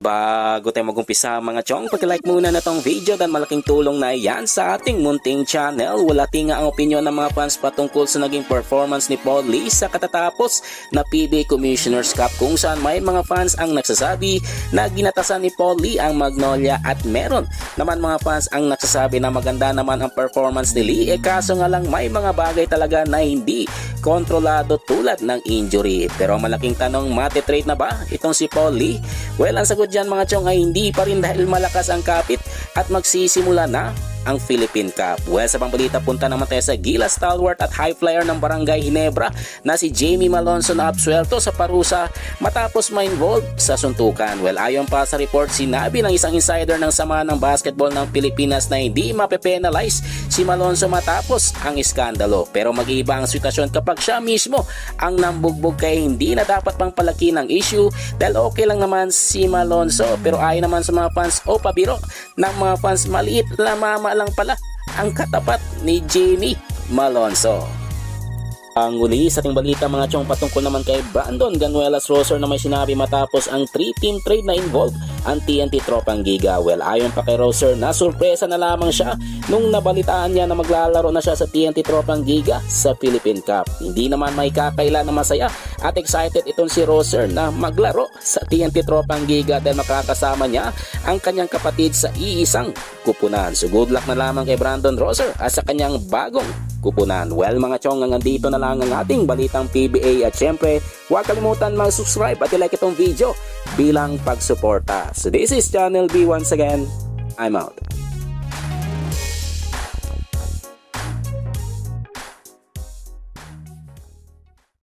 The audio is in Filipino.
Bago tayo mag-umpisa mga chong, pag-like muna na tong video dahil malaking tulong na yan sa ating munting channel. Wala tinga ang opinion ng mga fans patungkol sa naging performance ni Paul Lee sa katatapos na PBA Commissioner's Cup, kung saan may mga fans ang nagsasabi na ginatasan ni Paul Lee ang Magnolia at meron naman mga fans ang nagsasabi na maganda naman ang performance ni Lee, kaso nga lang may mga bagay talaga na hindi kontrolado tulad ng injury. Pero ang malaking tanong, matitrade na ba itong si Paul Lee? Well, ang sagot dyan mga chong ay hindi pa rin dahil malakas ang kapit at magsisimula na ang Philippine Cup. Well, sa pambalita, punta naman tayo sa Gilas stalwart at high flyer ng Barangay Ginebra na si Jamie Malonzo na absuelto sa parusa matapos ma-involve sa suntukan. Well, ayon pa sa report, sinabi ng isang insider ng Samahan ng Basketball ng Pilipinas na hindi mape-penalize si Malonzo matapos ang iskandalo. Pero mag-iiba ang sitwasyon kapag siya mismo ang nambugbog, kaya hindi na dapat pang palaki ng issue dahil okay lang naman si Malonzo. Pero ayon naman sa mga fans o pabiro ng mga fans, maliit na mama lang pala ang katapat ni Jamie Malonzo. Ang uli sa ating balita mga chong, patungkol naman kay Brandon Ganuelas Roser na may sinabi matapos ang 3-team trade na involved ang TNT Tropang Giga. Well, ayon pa kay Roser, na surpresa na lamang siya nung nabalitaan niya na maglalaro na siya sa TNT Tropang Giga sa Philippine Cup. Hindi naman may kakaila na masaya at excited itong si Roser na maglaro sa TNT Tropang Giga dahil makakasama niya ang kanyang kapatid sa iisang kupunan. So good luck na lamang kay Brandon Roser at sa kanyang bagong kupunan. Well mga chong, hanggang dito na lang ang ating balitang PBA at syempre huwag kalimutan mag-subscribe at i-like itong video bilang pagsuporta. So this is Channel B once again. I'm out.